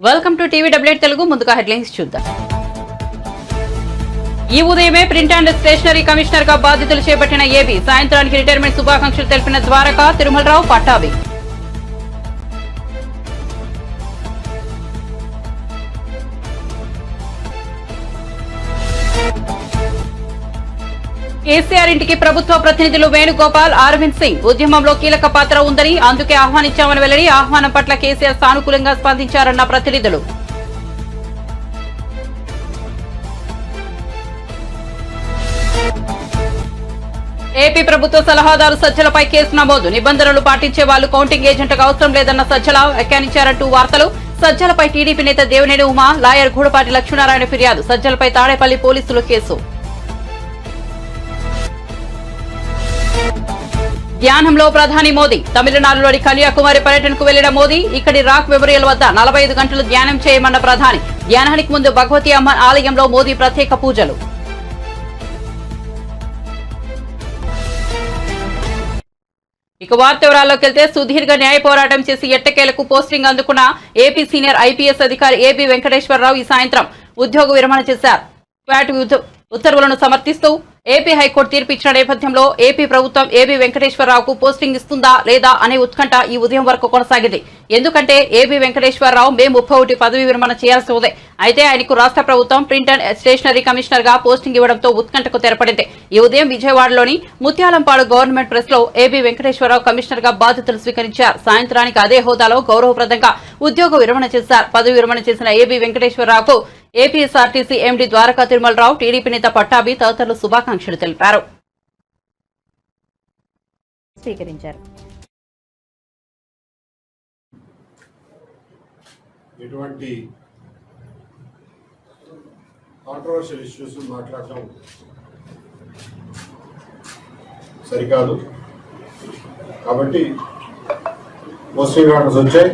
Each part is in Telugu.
వెల్కమ్ టు టీవీ డబ్ల్యూఎట్ తెలుగు. ముందుగా హెడ్లైన్స్ చూద్దాం. ఈ ఉదయమే ప్రింట్ అండ్ స్టేషనరీ కమిషనర్ గా బాధ్యతలు చేపట్టిన ఏబీ. సాయంత్రానికి రిటైర్మెంట్ శుభాకాంక్షలు తెలిపిన ద్వారకా తిరుమలరావు పట్టాభి. కేసీఆర్ ఇంటికి ప్రభుత్వ ప్రతినిధులు వేణుగోపాల్, అరవింద్ సింగ్. ఉద్యమంలో కీలక పాత్ర ఉందని, అందుకే ఆహ్వానించామని వెల్లడి. ఆహ్వానం పట్ల కేసీఆర్ సానుకూలంగా స్పందించారన్న ప్రతినిధులు. ఏపీ ప్రభుత్వ సలహాదారు సజ్జలపై కేసు నమోదు. నిబంధనలు పాటించే వాళ్లు కౌంటింగ్ ఏజెంట్గా అవసరం లేదన్న సజ్జల వ్యాఖ్యానించారంటూ వార్తలు. సజ్జలపై టీడీపీ నేత దేవినేని ఉమా, లాయర్ గూడపాటి లక్ష్మీనారాయణ ఫిర్యాదు. సజ్జలపై తాడేపల్లి పోలీసులు కేసు. ధ్యానంలో ప్రధాని మోదీ. తమిళనాడులోని కన్యాకుమారి పర్యటనకు వెళ్లిన మోదీ ఇక్కడి రాక్ మెమోరియల్ వద్ద 45 గంటలు ధ్యానం చేయమన్న ప్రధాని. ధ్యానానికి ముందు భగవతి అమ్మ ఆలయంలో మోదీ ప్రత్యేక పూజలు. ఇక వార్త వివరాల్లోకి వెళ్తే, సుదీర్ఘ న్యాయ పోరాటం చేసి ఎట్టకేలకు పోస్టింగ్ అందుకున్న ఏపీ సీనియర్ ఐపీఎస్ అధికారి ఏబీ వెంకటేశ్వరరావు ఈ సాయంత్రం ఉద్యోగ విరమణ చేశారు. క్వాట్ ఉత్తర్వులను సమర్థిస్తూ ఏపీ హైకోర్టు తీర్పు ఇచ్చిన నేపథ్యంలో ఏపీ ప్రభుత్వం ఏబీ వెంకటేశ్వరరావుకు పోస్టింగ్ ఇస్తుందా లేదా అనే ఉత్కంఠ ఈ ఉదయం వరకు కొనసాగింది. ఎందుకంటే ఏబీ వెంకటేశ్వరరావు మే 31 పదవి విరమణ చేయాల్సి ఉంది. అయితే ఆయనకు రాష్ట్ర ప్రభుత్వం ప్రింట్ అండ్ స్టేషనరీ కమిషనర్ గా పోస్టింగ్ ఇవ్వడంతో ఉత్కంఠకు తెరపడింది. ఈ ఉదయం విజయవాడలోని ముత్యాలంపాడు గవర్నమెంట్ ప్రెస్ లో ఏబీ వెంకటేశ్వరరావు కమిషనర్ గా బాధ్యతలు స్వీకరించారు. సాయంత్రానికి అదే హోదాలో గౌరవప్రదంగా ఉద్యోగ విరమణ చేశారు. పదవి విరమణ చేసిన ఏబీ వెంకటేశ్వరరావుకు APSRTC MD Dwaraka Tirumalarao, TDP నేత పట్టాభి తదితరులు శుభాకాంక్షలు తెలిపారు. స్వీకరించారు. ఎటువంటి కాంట్రవర్షియల్ ఇష్యూస్ మాట్లాడటం సరికాదు. కాబట్టి పోస్టింగ్ ఆర్డర్స్ వచ్చాయి,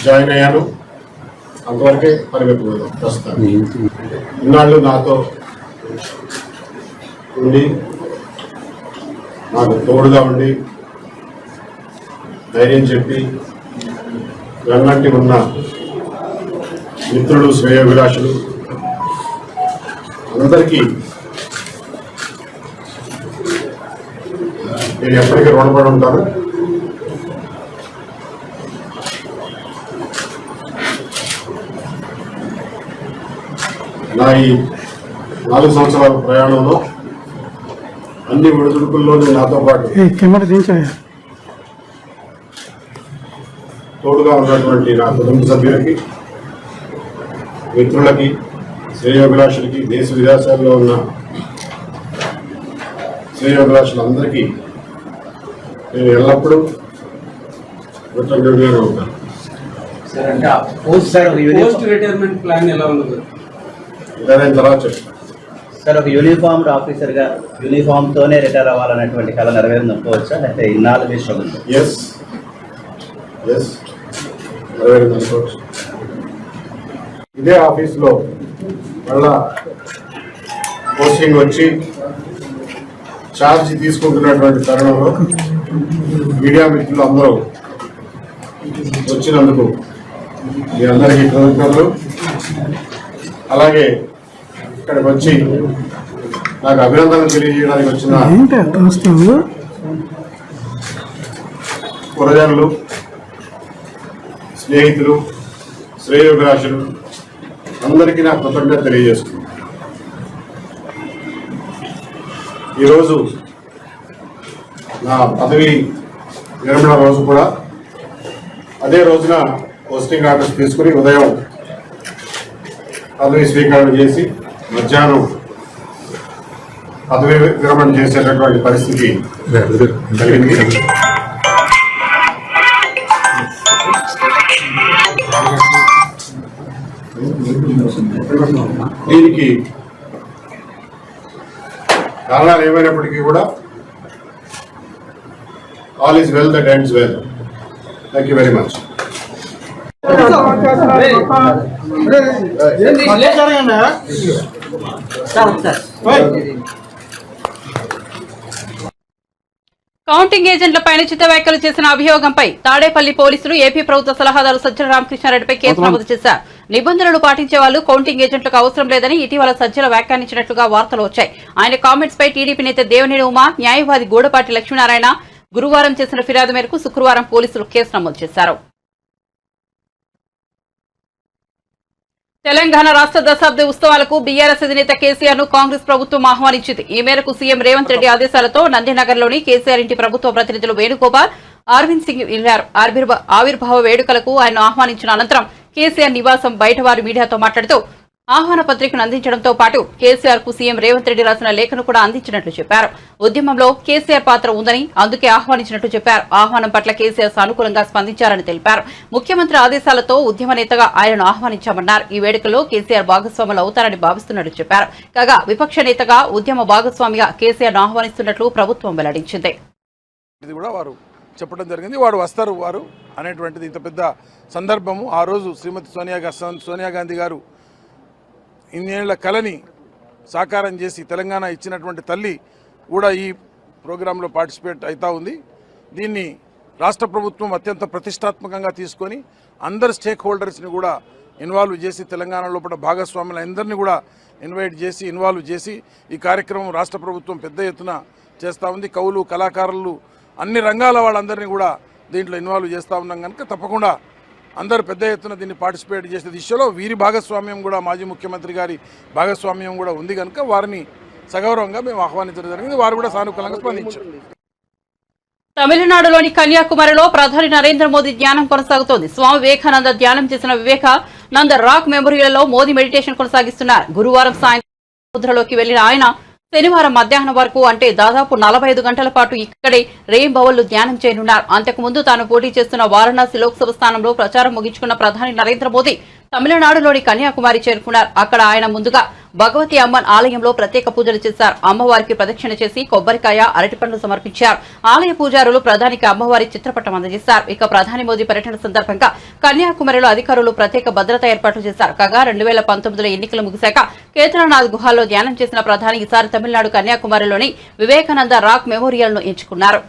జాయిన్ అయ్యాను, అంతవరకే పరిగెత్తుకోవడం. ప్రస్తుతం ఇన్నాళ్ళు నాతో ఉండి నాకు తోడుగా ఉండి ధైర్యం చెప్పి వెన్నట్టి ఉన్న మిత్రులు, శ్రేయోభిలాషులు అందరికీ నేను ఎప్పటికీ రుణపడి ఉంటాను. నా ఈ 4 సంవత్సరాల ప్రయాణంలో అన్ని విడుదలకుల్లోనూ నాతో పాటు తోడుగా ఉన్నటువంటి నా కుటుంబ సభ్యులకి, మిత్రులకి, శ్రేయోభిలాషులకి, దేశ విదేశాల్లో ఉన్న శ్రేయోభిలాషులందరికీ నేను ఎల్లప్పుడూ కృతజ్ఞుడిగానే ఉంటాను. రిటైర్మెంట్ ప్లాన్ ఎలా ఉంది ఇదైన తర్వాత చెప్తాను. సార్, ఒక యూనిఫామ్డ్ ఆఫీసర్ గా యూనిఫామ్ తోనే రిటైర్ అవ్వాలనేటువంటి కళ నెరవేరింది అనుకోవచ్చా, లేకపోతే ఇన్నాళ్ళు మీ స్ట్రగుల్? ఎస్ నెరవేరింది అనుకోవచ్చు. ఇదే ఆఫీస్లో మళ్ళా పోస్టింగ్ వచ్చి ఛార్జ్ తీసుకుంటున్నటువంటి తరుణంలో మీడియా మిత్రులు అందరూ వచ్చినందుకు మీ అందరికీ కృతజ్ఞతలు. అలాగే ఇక్కడికి వచ్చి నాకు అభినందనలు తెలియజేయడానికి వచ్చిన పురజనులు, స్నేహితులు, శ్రేయోభిలాషులు అందరికీ నాకు కృతజ్ఞత తెలియజేస్తున్నాను. ఈరోజు నా పదవి విరమణ రోజు కూడా అదే రోజున పోస్టింగ్ ఆర్డర్స్ తీసుకుని ఉదయం పదవి స్వీకారం చేసి మధ్యాహ్నం పదవి విరమణ చేసేటటువంటి పరిస్థితి కలిగింది. దీనికి కారణాలు ఏమైనప్పటికీ కూడా all is well that ends well. Thank you very much. Counting ఏజెంట్లపై అనుచిత వ్యాఖ్యలు చేసిన అభియోగంపై తాడేపల్లి పోలీసులు ఏపీ ప్రభుత్వ సలహాదారు సజ్జల రామకృష్ణారెడ్డిపై కేసు నమోదు చేశారు. నిబంధనలు పాటించే వాళ్ళు కౌంటింగ్ ఏజెంట్లకు అవసరం లేదని ఇటీవల సజ్జల వ్యాఖ్యానించినట్లుగా వార్తలు వచ్చాయి. ఆయన కామెంట్స్ పై టీడీపీ నేత దేవినేని ఉమా, న్యాయవాది గూడపాటి లక్ష్మీనారాయణ గురువారం చేసిన ఫిర్యాదు మేరకు శుక్రవారం పోలీసులు కేసు నమోదు చేశారు. తెలంగాణ రాష్ట్ర దశాబ్ది ఉత్సవాలకు బీఆర్ఎస్ అధినేత కేసీఆర్ ను కాంగ్రెస్ ప్రభుత్వం ఆహ్వానించింది. ఈ మేరకు సీఎం రేవంత్ రెడ్డి ఆదేశాలతో నందినగర్లోని కేసీఆర్ ఇంటి ప్రభుత్వ ప్రతినిధులు వేణుగోపాల్, అరవింద్ సింగ్ వెళ్లారు. ఆవిర్భావ వేడుకలకు ఆయన ఆహ్వానించిన అనంతరం కేసీఆర్ నివాసం బయట వారు మీడియాతో మాట్లాడుతూ ఆహ్వాన పత్రికను అందించడంతో పాటు కేసీఆర్ కు సీఎం రేవంత్ రెడ్డి రాసిన లేఖను కూడా అందించినట్లు చెప్పారు. ఉద్యమంలో కేసీఆర్ పాత్ర ఉందని అందుకే ఆహ్వానించినట్లు చెప్పారు. ఆహ్వానం పట్ల కేసీఆర్ సానుకూలంగా స్పందించారని తెలిపారు. ముఖ్యమంత్రి ఆదేశాలతో ఉద్యమ నేతగా ఆయనను ఆహ్వానించామన్నారు. ఈ వేడుకలో కేసీఆర్ భాగస్వాములు అవుతారని భావిస్తున్నట్లు చెప్పారు. కాగా విపక్ష నేతగా ఉద్యమ భాగస్వామిగా కేసీఆర్ ను ఆహ్వానిస్తున్నట్లు ప్రభుత్వం వెల్లడించింది. చెప్పడం జరిగింది. వారు వస్తారు వారు అనేటువంటిది ఇంత పెద్ద సందర్భము. ఆ రోజు శ్రీమతి సోనియా గాంధీ గారు ఇన్నేళ్ల కళని సాకారం చేసి తెలంగాణ ఇచ్చినటువంటి తల్లి కూడా ఈ ప్రోగ్రాంలో పార్టిసిపేట్ అవుతూ ఉంది. దీన్ని రాష్ట్ర ప్రభుత్వం అత్యంత ప్రతిష్టాత్మకంగా తీసుకొని అందరు స్టేక్ హోల్డర్స్ని కూడా ఇన్వాల్వ్ చేసి తెలంగాణ లోపల భాగస్వాములు అందరినీ కూడా ఇన్వాల్వ్ చేసి ఈ కార్యక్రమం రాష్ట్ర ప్రభుత్వం పెద్ద ఎత్తున చేస్తూ ఉంది. కవులు, కళాకారులు, అన్ని రంగాల వాళ్ళందరినీ కూడా దీంట్లో ఇన్వాల్వ్ చేస్తూ ఉన్నాం కనుక తప్పకుండా అందరూ పెద్ద ఎత్తున దీన్ని పార్టిసిపేట్ చేసే దిశలో వీరి భాగస్వామ్యం కూడా మాజీ ముఖ్యమంత్రి గారి భాగస్వామ్యం కూడా ఉంది కనుక వారిని సగౌరవంగా మేము ఆహ్వానించడం జరిగింది. వారు కూడా సానుకూలంగా స్పందించారు. తమిళనాడులోని కన్యాకుమారిలో ప్రధాని నరేంద్ర మోదీ ధ్యానం కొనసాగుతోంది. స్వామి వివేకానంద ధ్యానం చేసిన వివేకానంద రాక్ మెమోరియల్లో మోదీ మెడిటేషన్ కొనసాగిస్తున్నారు. గురువారం సాయంత్రం సముద్రంలోకి వెళ్లిన ఆయన శనివారం మధ్యాహ్నం వరకు అంటే దాదాపు 45 గంటల పాటు ఇక్కడే రేయింబవళ్లు ధ్యానం చేయనున్నారు. అంతకుముందు తాను పోటీ చేస్తున్న వారణాసి లోక్సభ స్థానంలో ప్రచారం ముగించుకున్న ప్రధాని నరేంద్ర మోదీ తమిళనాడులోని కన్యాకుమారి చేరుకున్నారు. అక్కడ ఆయన ముందుగా భగవతి అమ్మన్ ఆలయంలో ప్రత్యేక పూజలు చేశారు. అమ్మవారికి ప్రదక్షిణ చేసి కొబ్బరికాయ, అరటిపండ్లు సమర్పించారు. ఆలయ పూజారులు ప్రధానికి అమ్మవారి చిత్రపటం అందజేశారు. ఇక ప్రధాని మోదీ పర్యటన సందర్భంగా కన్యాకుమారిలో అధికారులు ప్రత్యేక భద్రతా ఏర్పాట్లు చేశారు. కాగా 2019లో ఎన్నికలు ముగిశాక కేదార్నాథ్ గుహాల్లో ధ్యానం చేసిన ప్రధాని ఈసారి తమిళనాడు కన్యాకుమారిలోని వివేకానంద రాక్ మెమోరియల్ ను ఎంచుకున్నారు.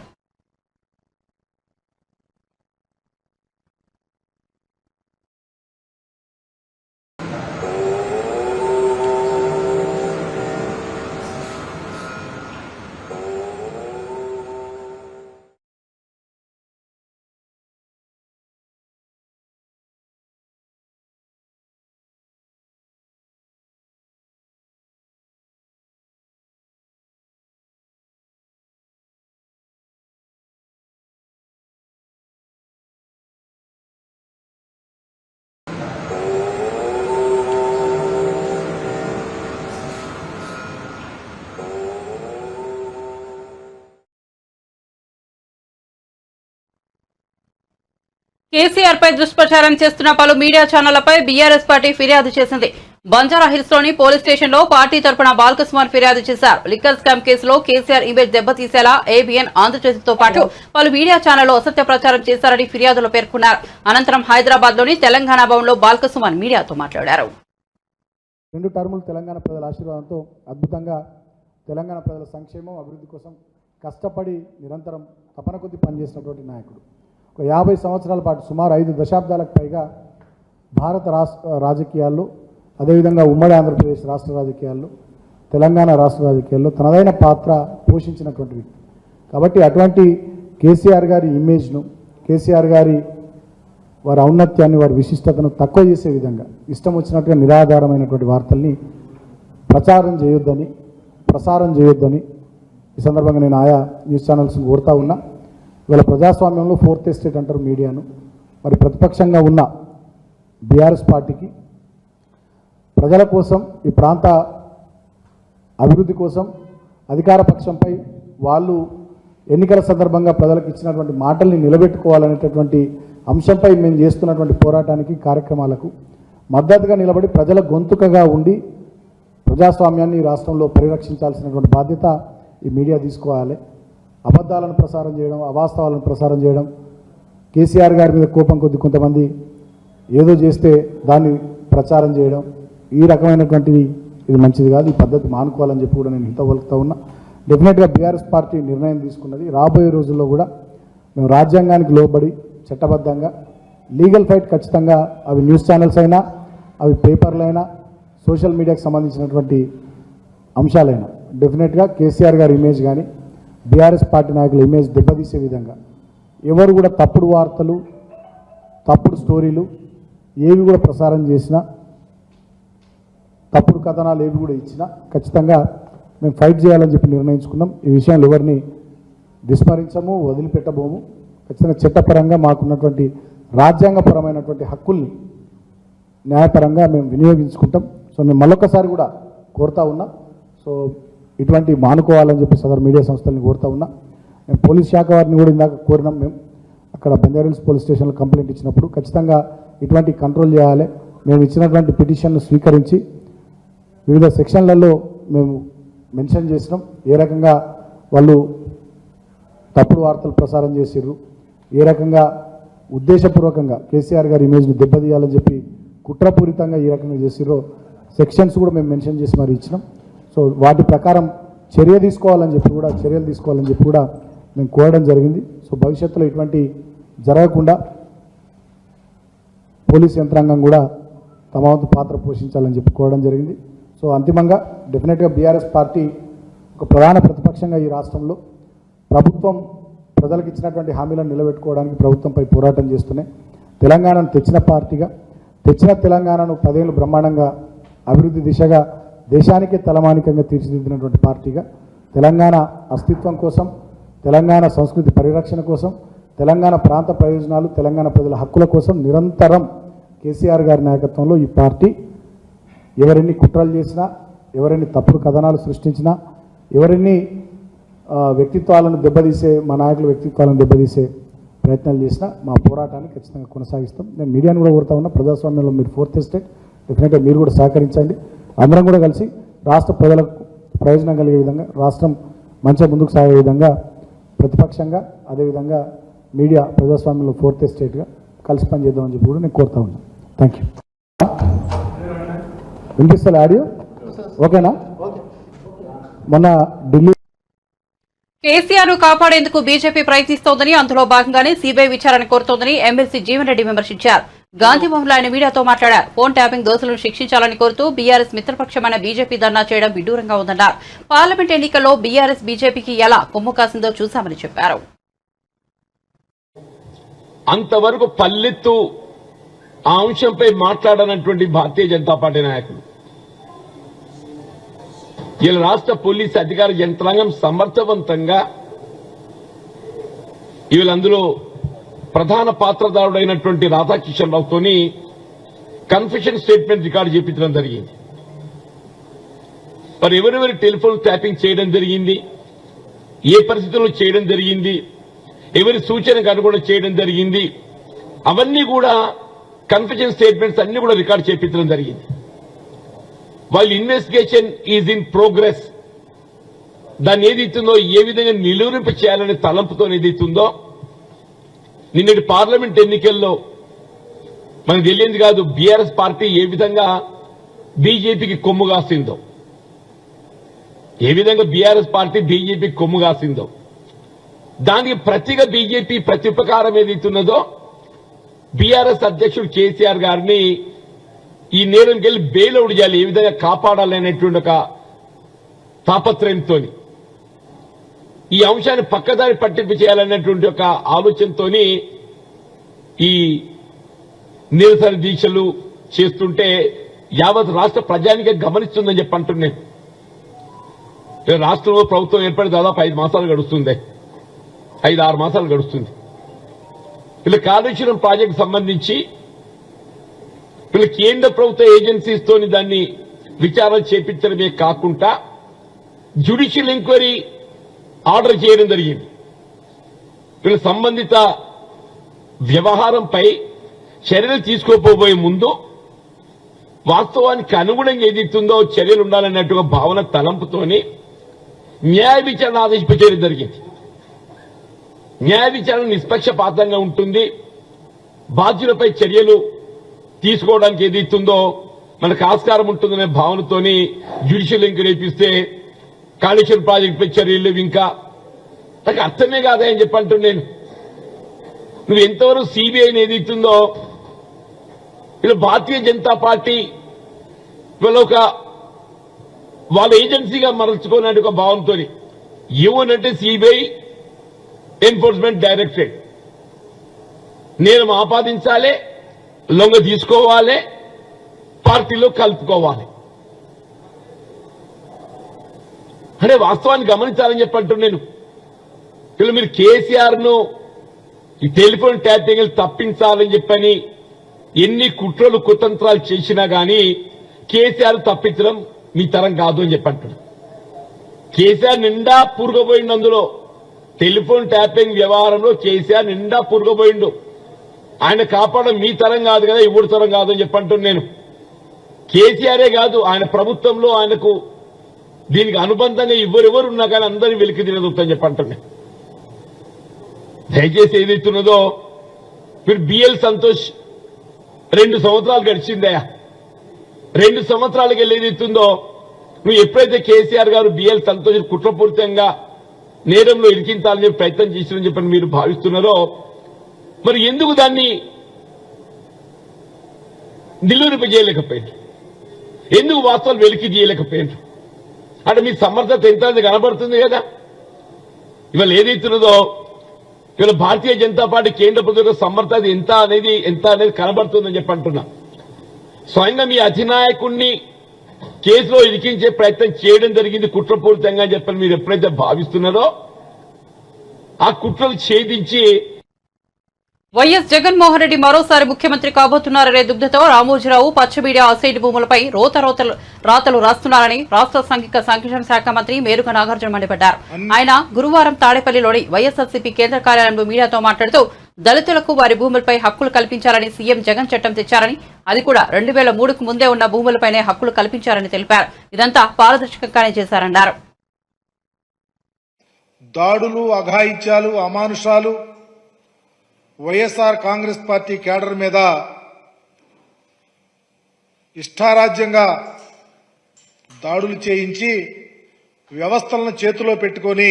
కేసీఆర్ పై దుష్ప్రచారం చేస్తున్న పలు మీడియా ఛానళ్లపై బీఆర్ఎస్ పార్టీ ఫిర్యాదు చేసింది. బంజారాహిల్స్ లోని పోలీస్ స్టేషన్ లో పార్టీ తరపున బాలకృష్ణ ఫిర్యాదు చేశారు. లిక్కర్ స్కామ్ కేసులో కేసీఆర్ ఇమేజ్ దెబ్బతీసేలా ఏబీఎన్, ఆంధ్రజ్యోతితో పాటు పలు మీడియా ఛానళ్లు అసత్య ప్రచారం చేశారని ఫిర్యాదులో పేర్కొన్నారు. అనంతరం హైదరాబాద్ లోని తెలంగాణ భవన్ లో బాలకృష్ణ మీడియాతో మాట్లాడారు. 2 టర్ములు తెలంగాణ ప్రజల ఆశీర్వాదంతో అద్భుతంగా తెలంగాణ ప్రజల సంక్షేమం, అభివృద్ధి కోసం కష్టపడి నిరంతరం తపన కొద్ది పనిచేసినటువంటి నాయకుడు. 50 సంవత్సరాల పాటు సుమారు 5 దశాబ్దాలకు పైగా భారత రాజకీయాల్లో, అదేవిధంగా ఉమ్మడి ఆంధ్రప్రదేశ్ రాష్ట్ర రాజకీయాల్లో, తెలంగాణ రాష్ట్ర రాజకీయాల్లో తనదైన పాత్ర పోషించినటువంటి వ్యక్తి. కాబట్టి అటువంటి కేసీఆర్ గారి ఇమేజ్ను, కేసీఆర్ గారి వారి ఔన్నత్యాన్ని, వారి విశిష్టతను తక్కువ చేసే విధంగా ఇష్టం వచ్చినట్టుగా నిరాధారమైనటువంటి వార్తల్ని ప్రసారం చేయొద్దని ఈ సందర్భంగా నేను ఆయా న్యూస్ ఛానల్స్ని కోరుతా ఉన్నా. ఇవాళ ప్రజాస్వామ్యంలో 4th ఎస్టేట్ అంటారు మీడియాను. మరి ప్రతిపక్షంగా ఉన్న బీఆర్ఎస్ పార్టీకి ప్రజల కోసం, ఈ ప్రాంత అభివృద్ధి కోసం, అధికార పక్షంపై వాళ్ళు ఎన్నికల సందర్భంగా ప్రజలకు ఇచ్చినటువంటి మాటల్ని నిలబెట్టుకోవాలనేటటువంటి అంశంపై మేము చేస్తున్నటువంటి పోరాటానికి, కార్యక్రమాలకు మద్దతుగా నిలబడి ప్రజల గొంతుకగా ఉండి ప్రజాస్వామ్యాన్ని రాష్ట్రంలో పరిరక్షించాల్సినటువంటి బాధ్యత ఈ మీడియా తీసుకోవాలి. అబద్ధాలను ప్రసారం చేయడం, అవాస్తవాలను ప్రసారం చేయడం, కేసీఆర్ గారి మీద కోపం కొద్ది కొంతమంది ఏదో చేస్తే దాన్ని ప్రచారం చేయడం, ఈ రకమైనటువంటివి ఇది మంచిది కాదు. ఈ పద్ధతి మానుకోవాలని చెప్పి కూడా నేను హితవలుపుతా ఉన్నా. డెఫినెట్గా బీఆర్ఎస్ పార్టీ నిర్ణయం తీసుకున్నది. రాబోయే రోజుల్లో కూడా మేము రాజ్యాంగానికి లోబడి చట్టబద్ధంగా లీగల్ ఫైట్ ఖచ్చితంగా అవి న్యూస్ ఛానల్స్ అయినా అవి పేపర్లైనా సోషల్ మీడియాకి సంబంధించినటువంటి అంశాలైనా డెఫినెట్గా కేసీఆర్ గారి ఇమేజ్ కానీ బీఆర్ఎస్ పార్టీ నాయకుల ఇమేజ్ దెబ్బతీసే విధంగా ఎవరు కూడా తప్పుడు వార్తలు తప్పుడు స్టోరీలు ఏవి కూడా ప్రసారం చేసినా తప్పుడు కథనాలు ఏవి కూడా ఇచ్చినా ఖచ్చితంగా మేము ఫైట్ చేయాలని చెప్పి నిర్ణయించుకున్నాం. ఈ విషయాలు ఎవరిని విస్మరించము, వదిలిపెట్టబోము. ఖచ్చితంగా చట్టపరంగా మాకున్నటువంటి రాజ్యాంగపరమైనటువంటి హక్కుల్ని న్యాయపరంగా మేము వినియోగించుకుంటాం. సో నేను మళ్ళొకసారి కూడా కోరుతా ఉన్నా, సో ఇటువంటి మానుకోవాలని చెప్పి సదరు మీడియా సంస్థల్ని కోరుతా ఉన్నా. మేము పోలీస్ శాఖ వారిని కూడా ఇందాక కోరినాం. మేము అక్కడ బంజారాహిల్స్ పోలీస్ స్టేషన్లో కంప్లైంట్ ఇచ్చినప్పుడు ఖచ్చితంగా ఇటువంటి కంట్రోల్ చేయాలి. మేము ఇచ్చినటువంటి పిటిషన్ను స్వీకరించి వివిధ సెక్షన్లలో మేము మెన్షన్ చేసినాం. ఏ రకంగా వాళ్ళు తప్పుడు వార్తలు ప్రసారం చేసిర్రు, ఏ రకంగా ఉద్దేశపూర్వకంగా కేసీఆర్ గారి ఇమేజ్ని దెబ్బతీయాలని చెప్పి కుట్రపూరితంగా ఏ రకంగా చేసిర్రో సెక్షన్స్ కూడా మేము మెన్షన్ చేసి మరి ఇచ్చినాం. సో వాటి ప్రకారం చర్యలు తీసుకోవాలని చెప్పి కూడా మేము కోరడం జరిగింది. సో భవిష్యత్తులో ఇటువంటి జరగకుండా పోలీస్ యంత్రాంగం కూడా తమ వంతు పాత్ర పోషించాలని చెప్పి కోరడం జరిగింది. సో అంతిమంగా డెఫినెట్గా బీఆర్ఎస్ పార్టీ ఒక ప్రధాన ప్రతిపక్షంగా ఈ రాష్ట్రంలో ప్రభుత్వం ప్రజలకు ఇచ్చినటువంటి హామీలను నిలబెట్టుకోవడానికి ప్రభుత్వంపై పోరాటం చేస్తూనే తెలంగాణను తెచ్చిన పార్టీగా తెలంగాణను 10 ఏళ్ళు బ్రహ్మాండంగా అభివృద్ధి దిశగా దేశానికే తలమానికంగా తీర్చిదిద్దినటువంటి పార్టీగా తెలంగాణ అస్తిత్వం కోసం, తెలంగాణ సంస్కృతి పరిరక్షణ కోసం, తెలంగాణ ప్రాంత ప్రయోజనాలు, తెలంగాణ ప్రజల హక్కుల కోసం నిరంతరం కేసీఆర్ గారి నాయకత్వంలో ఈ పార్టీ ఎవరెన్ని కుట్రలు చేసినా, ఎవరెన్ని తప్పుడు కథనాలు సృష్టించినా, ఎవరెన్ని వ్యక్తిత్వాలను దెబ్బతీసే మా నాయకుల వ్యక్తిత్వాలను దెబ్బతీసే ప్రయత్నాలు చేసినా మా పోరాటాన్ని ఖచ్చితంగా కొనసాగిస్తాం. నేను మీడియాను కూడా కోరుతా ఉన్నా, ప్రజాస్వామ్యంలో మీరు 4th ఎస్టేట్, డెఫినెట్గా మీరు కూడా సహకరించండి. అందరం కూడా కలిసి రాష్ట్ర ప్రజలకు ప్రయోజనం కలిగే విధంగా, రాష్ట్రం మంచిగా ముందుకు సాగే విధంగా ప్రతిపక్షంగా, అదేవిధంగా మీడియా ప్రజాస్వామ్యంలో 4th ఎస్టేట్గా కలిసి పనిచేద్దామని చెప్పి కూడా నేను కోరుతా ఉన్నాను. Thank you. వినిపిస్తుంది ఆడియో? ఓకేనా? మొన్న ఢిల్లీ కేసీఆర్ ను కాపాడేందుకు బీజేపీ ప్రయత్నిస్తోందని, అందులో భాగంగానే సీబీఐ విచారణ కోరుతోందని ఎమ్మెల్సీ జీవన్ రెడ్డి విమర్శించారు. గాంధీభవన్లో ఆయన మీడియాతో మాట్లాడారు. ఫోన్ ట్యాపింగ్ దోషులను శిక్షించాలని కోరుతూ బీఆర్ఎస్ మిత్రపక్షమైన బీజేపీ ధర్నా చేయడం విడ్డూరంగా ఉందన్నారు. పార్లమెంట్ ఎన్నికల్లో బీఆర్ఎస్ బీజేపీకి ఎలా కొమ్ము కాసిందో చూశామని చెప్పారు. అంతవరకు పల్లెత్తు ఆ అంశంపై మాట్లాడనటువంటి భారతీయ జనతా పార్టీ నాయకులు ఇలా రాష్ట్ర పోలీసు అధికార యంత్రాంగం సమర్థవంతంగా వీళ్ళందులో ప్రధాన పాత్రధారుడైనటువంటి రాధాకిషన్ రావుతోని కన్ఫెషన్ స్టేట్మెంట్ రికార్డు చేయించడం జరిగింది. మరి ఎవరెవరి టెలిఫోన్ ట్యాపింగ్ చేయడం జరిగింది, ఏ పరిస్థితుల్లో చేయడం జరిగింది, ఎవరి సూచనకు అనుగుణంగా చేయడం జరిగింది, అవన్నీ కూడా కన్ఫెషన్ స్టేట్మెంట్స్ అన్ని కూడా రికార్డు చేయించడం జరిగింది. వాళ్ళ ఇన్వెస్టిగేషన్ ఈజ్ ఇన్ ప్రోగ్రెస్. దాన్ని ఏదైతుందో ఏ విధంగా నిలువరింప చేయాలనే తలంపుతో ఏదైతుందో నిన్నటి పార్లమెంట్ ఎన్నికల్లో మనకు తెలియంది కాదు బీఆర్ఎస్ పార్టీ ఏ విధంగా బీజేపీకి కొమ్ము కాసిందో, ఏ విధంగా బీఆర్ఎస్ పార్టీ బీజేపీకి కొమ్ము కాసిందో దానికి ప్రతిగా బీజేపీ ప్రత్యుపకారం ఏదైతున్నదో బీఆర్ఎస్ అధ్యక్షుడు కేసీఆర్ గారిని ఈ నేరంకి వెళ్ళి బెయిల్అవుట్ చేయాలి, ఏ విధంగా కాపాడాలనేటువంటి ఒక తాపత్రయంతో ఈ అంశాన్ని పక్కదారి పట్టింపు చేయాలనేటువంటి ఒక ఆలోచనతో ఈ నిరసన దీక్షలు చేస్తుంటే యావత్ రాష్ట్ర ప్రజానికే గమనిస్తుందని చెప్పి అంటున్నాను. రాష్ట్రంలో ప్రభుత్వం ఏర్పడి దాదాపు 5 మాసాలు గడుస్తుంది, 5-6 మాసాలు గడుస్తుంది. వీళ్ళ కాళేశ్వరం ప్రాజెక్టు సంబంధించి వీళ్ళ కేంద్ర ప్రభుత్వ ఏజెన్సీస్ తోని దాన్ని విచారణ చేపించడమే కాకుండా జ్యుడిషియల్ ఎంక్వైరీ ఆర్డర్ చేయడం జరిగింది. వీళ్ళ సంబంధిత వ్యవహారంపై చర్యలు తీసుకోపోబోయే ముందు వాస్తవానికి అనుగుణంగా ఏదైతుందో చర్యలు ఉండాలన్నట్టుగా భావన తలంపుతోని న్యాయ విచారణ ఆదేశించడం జరిగింది. న్యాయ విచారణ నిష్పక్షపాతంగా ఉంటుంది, బాధ్యులపై చర్యలు తీసుకోవడానికి ఏదైతుందో మనకు ఆస్కారం ఉంటుందనే భావనతోని జ్యుడిషియల్ ఎంక్వైరీ ఇస్తే కాళేశ్వరం ప్రాజెక్టు పై చర్యలు లేవు. ఇంకా నాకు అర్థమే కాదా అని చెప్పంటున్నాను నేను. నువ్వు ఎంతవరకు సిబిఐని ఏదైతుందో ఇలా భారతీయ జనతా పార్టీ వీళ్ళ ఒక వాళ్ళ ఏజెన్సీగా మరల్చుకోవాలంటే ఒక భావంతో ఏమనంటే సిబిఐ ఎన్ఫోర్స్మెంట్ డైరెక్టరేట్ నేరం ఆపాదించాలి, లొంగ తీసుకోవాలి, పార్టీలో కలుపుకోవాలి. అంటే వాస్తవాన్ని గమనించాలని చెప్పంటున్నాను నేను. ఇలా మీరు కేసీఆర్ను ఈ టెలిఫోన్ ట్యాపింగ్ తప్పించాలని చెప్పని ఎన్ని కుట్రలు కుతంత్రాలు చేసినా గానీ కేసీఆర్ తప్పించడం మీ తరం కాదు అని చెప్పంటున్నాను. కేసీఆర్ నిండా పూరుకుపోయిండు. అందులో టెలిఫోన్ ట్యాపింగ్ వ్యవహారంలో కేసీఆర్ నిండా పూరుకుపోయిండు. ఆయన కాపాడడం మీ తరం కాదు కదా, ఇవ్వడు తరం కాదు అని చెప్పంటున్నాను నేను. కేసీఆరే కాదు, ఆయన ప్రభుత్వంలో ఆయనకు దీనికి అనుబంధంగా ఎవరెవరు ఉన్నా కానీ అందరినీ వెలికి తినదొద్దని చెప్పంటున్నాను. దయచేసి ఏదైతున్నదో మీరు బిఎల్ సంతోష్ 2 సంవత్సరాలు గడిచిందయా. 2 సంవత్సరాలకి ఏదైతుందో నువ్వు ఎప్పుడైతే కేసీఆర్ గారు బిఎల్ సంతోష్ కుట్రపూరితంగా నేరంలో ఇరికించాలని చెప్పి ప్రయత్నం చేసినని చెప్పని మీరు భావిస్తున్నారో మరి ఎందుకు దాన్ని నిలువరింపజేయలేకపోయారు? ఎందుకు వాస్తవాలు వెలికి తీయలేకపోయారు? అంటే మీ సమర్థత ఎంత కనబడుతుంది కదా. ఇవాళ ఏదైతున్నదో ఇవాళ భారతీయ జనతా పార్టీ కేంద్ర ప్రభుత్వ సమర్థత ఎంత అనేది కనబడుతుందని చెప్పి అంటున్నా. స్వయంగా మీ అధినాయకుణ్ణి కేసులో ఇరికించే ప్రయత్నం చేయడం జరిగింది కుట్రపూరితంగా అని చెప్పని మీరు ఎప్పుడైతే భావిస్తున్నారో ఆ కుట్రలు ఛేదించి వైఎస్ జగన్మోహన్ రెడ్డి మరోసారి ముఖ్యమంత్రి కాబోతున్నారనే దుగ్ధతో రామోజీరావు పచ్చబీడి అసైడ్ భూములపై రాతలు రాస్తున్నారని రాష్ట్ర సాంఘిక సంక్షేమ శాఖ మంత్రి మేరుగ నాగార్జున మండిపడ్డారు. ఆయన గురువారం తాడేపల్లిలోని వైఎస్ఆర్సీపీ కేంద్ర కార్యాలయంలో మీడియాతో మాట్లాడుతూ దళితులకు వారి భూములపై హక్కులు కల్పించాలని సీఎం జగన్ చట్టం తెచ్చారని, అది కూడా 2003కు ముందే ఉన్న భూములపైనే హక్కులు కల్పించారని తెలిపారు. ఇదంతా పారదర్శకంగానే చేశారన్నారు. దాడులు, అఘాయిత్యాలు, అమానుషాలు వైఎస్ఆర్ కాంగ్రెస్ పార్టీ కేడర్ మీద ఇష్టారాజ్యంగా దాడులు చేయించి వ్యవస్థలను చేతిలో పెట్టుకొని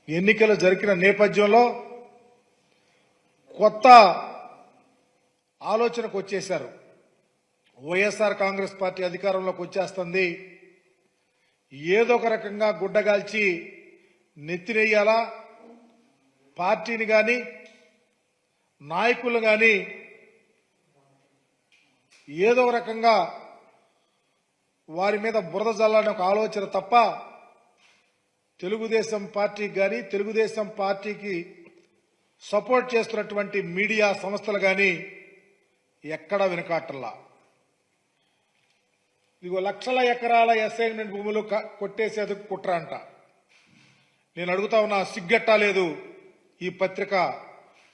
ఎన్నికలు జరిగిన నేపథ్యంలో కొత్త ఆలోచనకు వచ్చేశారు. వైఎస్ఆర్ కాంగ్రెస్ పార్టీ అధికారంలోకి వచ్చేస్తుంది, ఏదో ఒక రకంగా గుడ్డగాల్చి నెత్తినేయాలా, పార్టీని కానీ నాయకులు కానీ ఏదో రకంగా వారి మీద బురద జల్లాలని ఒక ఆలోచన తప్ప తెలుగుదేశం పార్టీకి కానీ తెలుగుదేశం పార్టీకి సపోర్ట్ చేస్తున్నటువంటి మీడియా సంస్థలు కానీ ఎక్కడా వెనుకాటల్లా. ఇదిగో లక్షల ఎకరాల అసైన్మెంట్ భూములు కొట్టేసేందుకు కుట్ర అంట. నేను అడుగుతా ఉన్నా, సిగ్గట్టా లేదు ఈ పత్రిక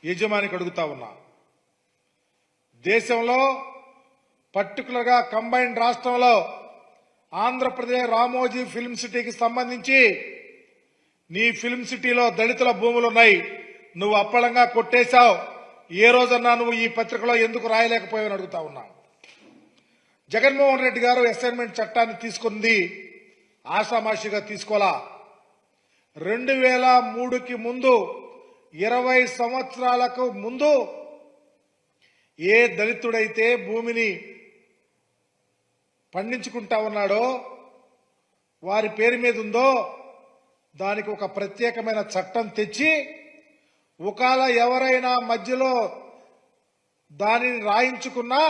యజమానికి అడుగుతా ఉన్నా. దేశంలో పర్టికులర్గా కంబైన్డ్ రాష్ట్రంలో ఆంధ్రప్రదేశ్ రామోజీ ఫిల్మ్ సిటీకి సంబంధించి నీ ఫిల్మ్ సిటీలో దళితుల భూములున్నాయి, నువ్వు అప్పళంగా కొట్టేశావు. ఏ రోజన్నా నువ్వు ఈ పత్రికలో ఎందుకు రాయలేకపోయావని అడుగుతా ఉన్నా. జగన్మోహన్ రెడ్డి గారు అసైన్మెంట్ చట్టాన్ని తీసుకుంది ఆషామాషిగా తీసుకోలా. 2003కి ముందు 20 సంవత్సరాలకు ముందు ఏ దళితుడైతే భూమిని పండించుకుంటా ఉన్నాడో, వారి పేరు మీద ఉందో దానికి ఒక ప్రత్యేకమైన చట్టం తెచ్చి ఒకవేళ ఎవరైనా మధ్యలో దానిని రాయించుకున్నా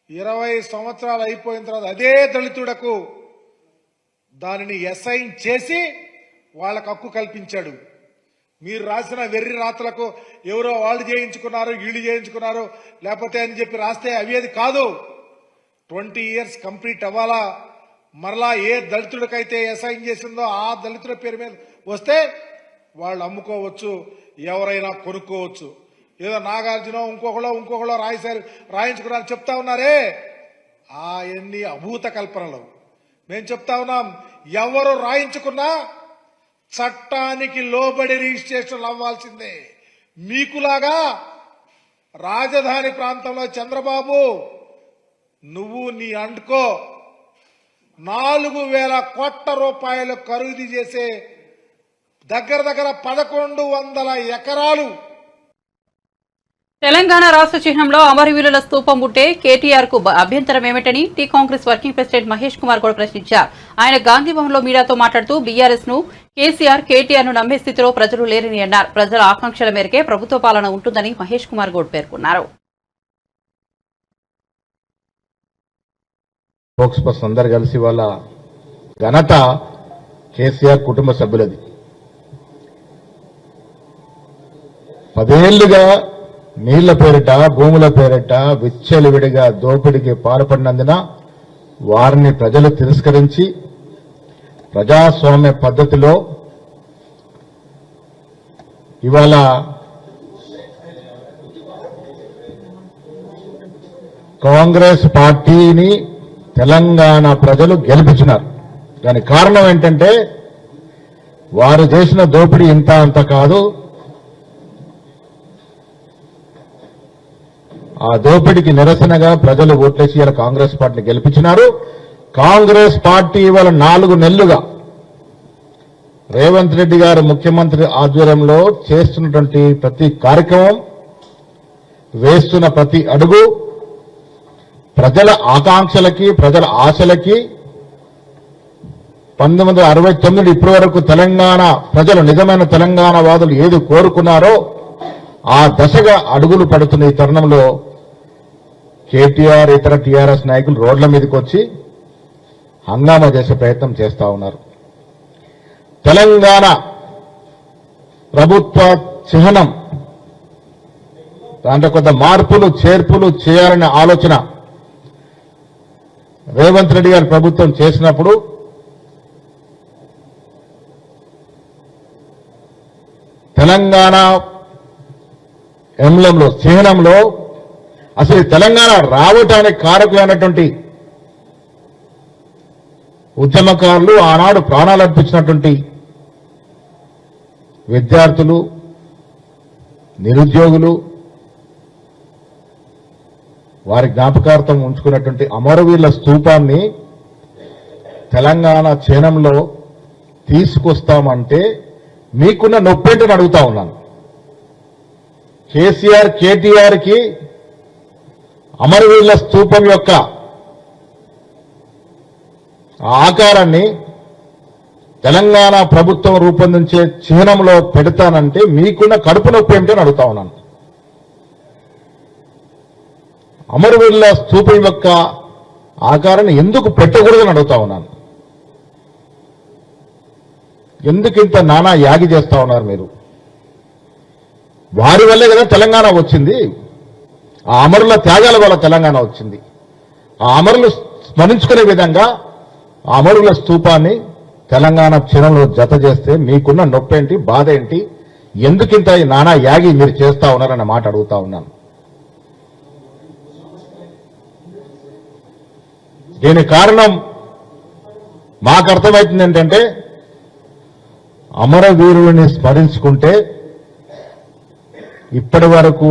20 సంవత్సరాలు అయిపోయిన తర్వాత అదే దళితుడకు దానిని అసైన్ చేసి వాళ్ళకు హక్కు కల్పించాడు. మీరు రాసిన వెర్రి రాతలకు ఎవరో వాళ్ళు చేయించుకున్నారు, వీళ్ళు చేయించుకున్నారు లేకపోతే అని చెప్పి రాస్తే అవి కాదు. 20 ఇయర్స్ కంప్లీట్ అవ్వాలా. మరలా ఏ దళితుడికైతే అసైన్ చేసిందో ఆ దళితుల పేరు మీద వస్తే వాళ్ళు అమ్ముకోవచ్చు, ఎవరైనా కొనుక్కోవచ్చు. ఏదో నాగార్జున ఇంకొకళ్ళో రాయించుకున్నారు చెప్తా ఉన్నారే, అవన్నీ అభూత కల్పనలు. మేము చెప్తా ఉన్నాం, ఎవరు రాయించుకున్నా చట్టానికి లోబడి రిజిస్ట్రేషన్ అవ్వాల్సిందే. మీకులాగా రాజధాని ప్రాంతంలో చంద్రబాబు నువ్వు నీ అంటుకో 4,000 కోట్ల రూపాయలు ఖరీదు చేసే దగ్గర 1,100 ఎకరాలు తెలంగాణ రాష్ట్ర చిహ్నంలో అమరవీరుల స్తూపం ఉంటే కేటీఆర్ కు అభ్యంతరం ఏమిటని T Congress working president Mahesh Kumar Goud ప్రశ్నించారు. ఆయన గాంధీభవన్ లో మీడియాతో మాట్లాడుతూ బీఆర్ఎస్ ను కేసీఆర్ కేటీఆర్ ను నమ్మే స్థితిలో ప్రజలు లేరని అన్నారు. ప్రజల ఆకాంక్షల మేరకే ప్రభుత్వ పాలన ఉంటుందని మహేష్ కుమార్ గౌడ్ పేర్కొన్నారు. స్పోక్స్ పర్సన్ అందరు కలిసి వాళ్ళ ఘనత కేసీఆర్ కుటుంబ సభ్యులది. 10 ఏళ్లుగా నీళ్ల పేరిట భూముల పేరిట విచ్చలవిడిగా దోపిడీకి పాల్పడినందున వారిని ప్రజలు తిరస్కరించి ప్రజాస్వామ్య పద్ధతిలో ఇవాళ కాంగ్రెస్ పార్టీని తెలంగాణ ప్రజలు గెలిపించినారు. దానికి కారణం ఏంటంటే వారు చేసిన దోపిడీ ఇంత అంత కాదు. ఆ దోపిడీకి నిరసనగా ప్రజలు ఓట్లేసి ఇవాళ కాంగ్రెస్ పార్టీని గెలిపించినారు. కాంగ్రెస్ పార్టీ ఇవాళ 4 నెలలుగా రేవంత్ రెడ్డి గారు ముఖ్యమంత్రి ఆధ్వర్యంలో చేస్తున్నటువంటి ప్రతి కార్యక్రమం, వేస్తున్న ప్రతి అడుగు ప్రజల ఆకాంక్షలకి, ప్రజల ఆశలకి 1969 ఇప్పటి వరకు తెలంగాణ ప్రజలు నిజమైన తెలంగాణ వాదులు ఏది కోరుకున్నారో ఆ దశగా అడుగులు పడుతున్న ఈ తరుణంలో కేటీఆర్ ఇతర టీఆర్ఎస్ నాయకులు రోడ్ల మీదకి వచ్చి హంగామా చేసే ప్రయత్నం చేస్తా ఉన్నారు. తెలంగాణ ప్రభుత్వ చిహ్నం దాంట్లో కొంత మార్పులు చేర్పులు చేయాలనే ఆలోచన రేవంత్ రెడ్డి గారి ప్రభుత్వం చేసినప్పుడు తెలంగాణ ఎంబ్లంలో చిహ్నంలో అసలు తెలంగాణ రావటానికి కారకులైనటువంటి ఉద్యమకారులు, ఆనాడు ప్రాణాలు అర్పించినటువంటి విద్యార్థులు, నిరుద్యోగులు, వారి జ్ఞాపకార్థం ఉంచుకున్నటువంటి అమరవీరుల స్తూపాన్ని తెలంగాణ చిహ్నంలో తీసుకొస్తామంటే మీకున్న నొప్పేంటని అడుగుతా ఉన్నాను. కేసీఆర్ కేటీఆర్ కి అమరవీరుల స్తూపం యొక్క ఆకారాన్ని తెలంగాణ ప్రభుత్వం రూపొందించే చిహ్నంలో పెడతానంటే మీకున్న కడుపు నొప్పి ఏమిటని అడుగుతా ఉన్నాను. అమరవీరుల స్తూపం యొక్క ఆకారాన్ని ఎందుకు పెట్టకూడదని అడుగుతా ఉన్నాను. ఎందుకు ఇంత నానా యాగి చేస్తా ఉన్నారు మీరు? వారి వల్లే కదా తెలంగాణ వచ్చింది. ఆ అమరుల త్యాగాల వల్ల తెలంగాణ వచ్చింది. ఆ అమరులు స్మరించుకునే విధంగా ఆ అమరుల స్తూపాన్ని తెలంగాణ చిహ్నంలో జత చేస్తే మీకున్న నొప్పి ఏంటి, బాధ ఏంటి, ఎందుకింత ఈ నానా యాగి మీరు చేస్తా ఉన్నారన్న మాట అడుగుతా ఉన్నాను. దీనికి కారణం మాకు అర్థమవుతుంది ఏంటంటే అమరవీరుని స్మరించుకుంటే ఇప్పటి వరకు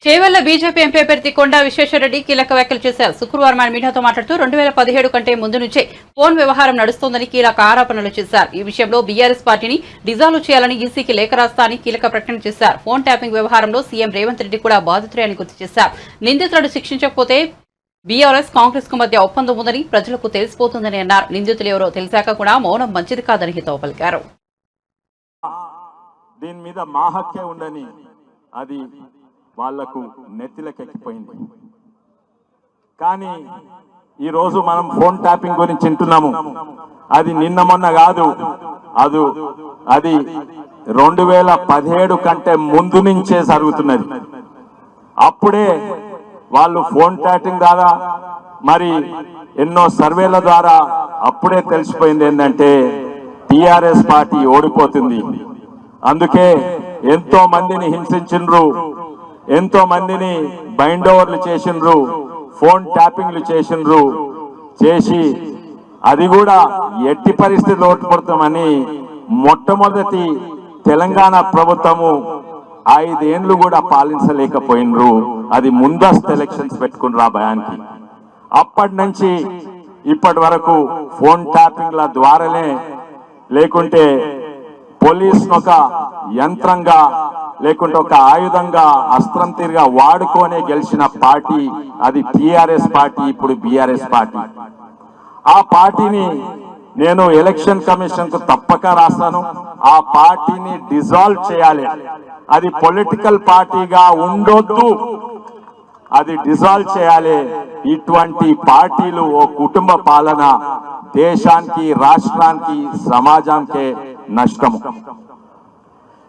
చేవెళ్ల బీజేపీ ఎంపీ అభ్యర్థి కొండా విశ్వేశ్వరరెడ్డి కీలక వ్యాఖ్యలు చేశారు. శుక్రవారం ఆయన మీడియాతో మాట్లాడుతూ 2017 కంటే ముందు నుంచే ఫోన్ వ్యవహారం నడుస్తోందని కీలక ఆరోపణలు చేశారు. ఈ విషయంలో బీఆర్ఎస్ పార్టీని డిజాల్వ్ చేయాలని ఈసీకి లేఖ రాస్తా అని కీలక ప్రకటన చేశారు. ఫోన్ ట్యాపింగ్ వ్యవహారంలో సీఎం రేవంత్ రెడ్డి కూడా బాధితులే అని గుర్తు చేశారు. నిందితులను శిక్షించకపోతే బీఆర్ఎస్ కాంగ్రెస్ కు మధ్య ఒప్పందం ఉందని ప్రజలకు తెలిసిపోతుందని అన్నారు. నిందితులు ఎవరో తెలిసాక కూడా మౌనం మంచిది కాదని హితవు పలికారు. దీని మీద మా హక్కే ఉండని అది వాళ్లకు నెత్తిలకెక్కిపోయింది. కానీ ఈరోజు మనం ఫోన్ ట్యాపింగ్ గురించి వింటున్నాము. అది నిన్న మొన్న కాదు, అది 2017 కంటే ముందు నుంచే జరుగుతున్నది. అప్పుడే వాళ్ళు ఫోన్ ట్యాపింగ్ ద్వారా మరి ఎన్నో సర్వేల ద్వారా అప్పుడే తెలిసిపోయింది ఏంటంటే టిఆర్ఎస్ పార్టీ ఓడిపోతుంది. అందుకే ఎంతో మందిని హింసించిండ్రు, ఎంతో మందిని బైండ్ ఓవర్లు చేసిండ్రు, ఫోన్ ట్యాపింగ్లు చేసి అది కూడా ఎట్టి పరిస్థితుల్లో ఓడిపోతామని మొట్టమొదటి తెలంగాణ ప్రభుత్వము 5 ఏళ్లు కూడా పాలించలేకపోయినరు. అది ముందస్తు ఎలక్షన్స్ పెట్టుకున్నారు ఆ భయానికి. అప్పటి నుంచి ఇప్పటి వరకు ఫోన్ ట్యాపింగ్ల ద్వారానే లేకుంటే పోలీసును ఒక యంత్రంగా లేకుంటే ఒక ఆయుధంగా అస్త్రం తీరుగా వాడుకొనే గెలిచిన పార్టీ అది టిఆర్ఎస్ పార్టీ, ఇప్పుడు బీఆర్ఎస్ పార్టీ. ఆ పార్టీని నేను ఎలక్షన్ కమిషన్ కు తప్పక రాస్తాను. ఆ పార్టీని డిజాల్వ్ చేయాలి. అది పొలిటికల్ పార్టీగా ఉండొద్దు, అది డిజాల్వ్ చేయాలి. ఇటువంటి పార్టీలు ఓ కుటుంబ పాలన దేశానికి, రాష్ట్రానికి, సమాజానికి నష్టము.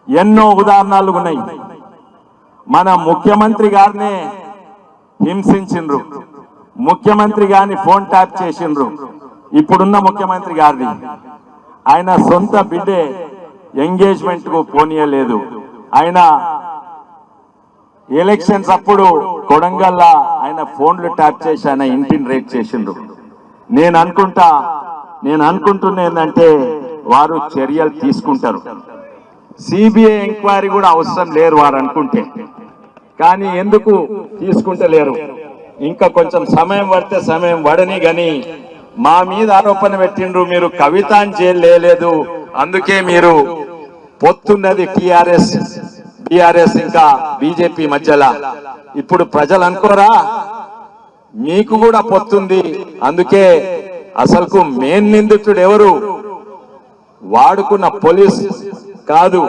ఎన్నో ఉదాహరణలు ఉన్నాయి. మన ముఖ్యమంత్రి గారినే హింసించిండ్రు, ముఖ్యమంత్రి గారిని ఫోన్ ట్యాప్ చేసిండ్రు. ఇప్పుడున్న ముఖ్యమంత్రి గారిని ఆయన సొంత బిడ్డే ఎంగేజ్మెంట్ కు పోనీయలేదు. ఆయన ఎలక్షన్స్ అప్పుడు కొడంగల్లా ఆయన ఫోన్లు ట్యాప్ చేసి ఆయన ఇంటిని రేట్ చేసిండ్రు. నేను అనుకుంటున్నా ఏంటంటే వారు చర్యలు తీసుకుంటారు. సిబిఐ ఎంక్వైరీ కూడా అవసరం లేరు వారు అనుకుంటే, కానీ ఎందుకు తీసుకుంటలేరు? ఇంకా కొంచెం సమయం పడితే సమయం పడని గాని మా మీద ఆరోపణ పెట్టిండ్రు, మీరు కవితాన్ జైలు లేదు, అందుకే మీరు పొత్తున్నది టిఆర్ఎస్ బీఆర్ఎస్ ఇంకా బీజేపీ మధ్యలో. ఇప్పుడు ప్రజలు అనుకోరా మీకు కూడా పొత్తుంది, అందుకే అసలుకు మెయిన్ నిందితుడు ఎవరు? వాడుకున్న పోలీస్ కాదు,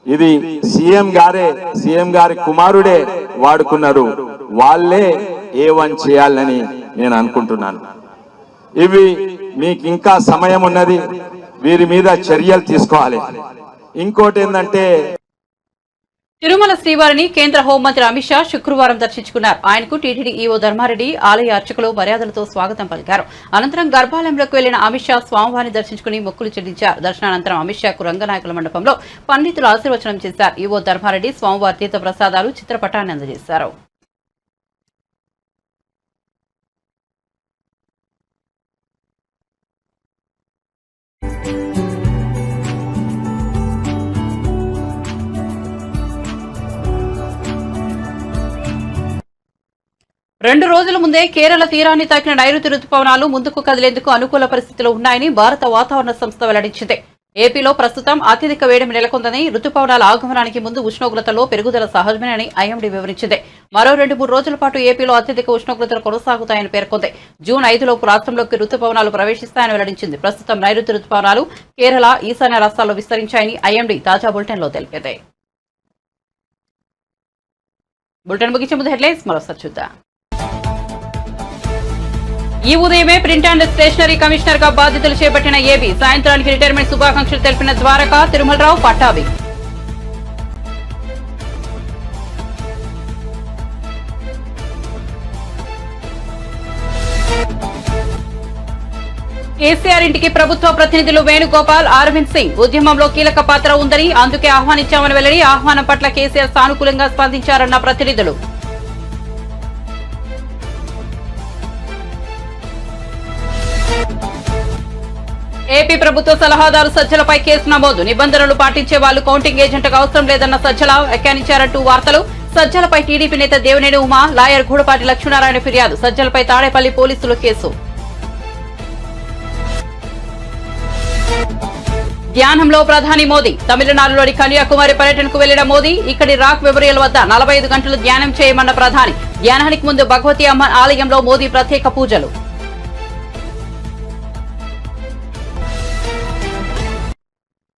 ఇది సీఎం గారి కుమారుడే వాడుకున్నారు. వాళ్ళే A1 చేయాలని నేను అనుకుంటున్నాను. ఇవి మీకు ఇంకా సమయం ఉన్నది, వీరి మీద చర్యలు తీసుకోవాలి. ఇంకోటి ఏంటంటే తిరుమల శ్రీవారిని కేంద్ర హోంమంత్రి అమిత్ షా శుక్రవారం దర్శించుకున్నారు. ఆయనకు టీటీడీ ఈవో ధర్మారెడ్డి, ఆలయ అర్చకులు మర్యాదలతో స్వాగతం పలికారు. అనంతరం గర్భాలయంలోకి వెళ్లిన అమిత్ షా స్వామివారిని దర్శించుకుని మొక్కులు చెల్లించారు. దర్శనానంతరం అమిత్ షాకు రంగనాయకుల మండపంలో పండితులు ఆశీర్వచనం చేశారు. ఈవో ధర్మారెడ్డి స్వామివారి తీర్థ ప్రసాదాలు, చిత్రపటాన్ని అందజేశారు. రెండు రోజుల ముందే కేరళ తీరాన్ని తాకిన నైరుతి రుతుపవనాలు ముందుకు కదిలేందుకు అనుకూల పరిస్థితులు ఉన్నాయని భారత వాతావరణ సంస్థ వెల్లడించింది. ఏపీలో ప్రస్తుతం అత్యధిక వేడిమి నెలకొందని, రుతుపవనాల ఆగమనానికి ముందు ఉష్ణోగ్రతలో పెరుగుదల సహజమేనని ఐఎండీ వివరించింది. మరో 2-3 రోజుల పాటు ఏపీలో అత్యధిక ఉష్ణోగ్రతలు కొనసాగుతాయని పేర్కొంది. జూన్ 5లోపు రాష్ట్రంలోకి రుతుపవనాలు ప్రవేశిస్తాయని వెల్లడించింది. ప్రస్తుతం నైరుతి రుతుపవనాలు కేరళ, ఈశాన్య రాష్ట్రాల్లో విస్తరించాయని ఐఎండీ తాజా బులెటిన్లో తెలిపింది. బులెటిన్ ముగించే ముందు హెడ్లైన్స్ మరోసారి చూద్దాం. ఈ ఉదయమే ప్రింట్ అండ్ స్టేషనరీ కమిషనర్ గా బాధ్యతలు చేపట్టిన ఏబీ, సాయంత్రానికి రిటైర్మెంట్ శుభాకాంక్షలు తెలిపిన ద్వారకా, తిరుమలరావు, పట్టాభి. కేసీఆర్ ఇంటికి ప్రభుత్వ ప్రతినిధులు వేణుగోపాల్, అరవింద్ సింగ్ ఉద్యమంలో కీలక పాత్ర ఉందని, అందుకే ఆహ్వానించామని వెల్లడి. ఆహ్వానం పట్ల కేసీఆర్ సానుకూలంగా స్పందించారన్న ప్రతినిధులు. ఏపీ ప్రభుత్వ సలహాదారు సజ్జలపై కేసు నమోదు. నిబంధనలు పాటించే వాళ్లు కౌంటింగ్ ఏజెంట్గా అవసరం లేదన్న సజ్జల వ్యాఖ్యానించారంటూ వార్తలు. సజ్జలపై టీడీపీ నేత దేవినేని ఉమా, లాయర్ గూడపాటి లక్ష్మీనారాయణ ఫిర్యాదు. సజ్జలపై తాడేపల్లి పోలీసులు కేసు. ధ్యానంలో ప్రధాని మోదీ. తమిళనాడులోని కన్యాకుమారి పర్యటనకు వెళ్లిన మోదీ ఇక్కడి రాక్ మెమోరియల్ వద్ద 45 గంటలు ధ్యానం చేయమన్న ప్రధాని. ధ్యానానికి ముందు భగవతి అమ్మ ఆలయంలో మోదీ ప్రత్యేక పూజలు.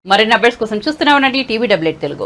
మరిన్ని అప్డేట్స్ కోసం చూస్తూనే ఉండండి TVWA తెలుగు.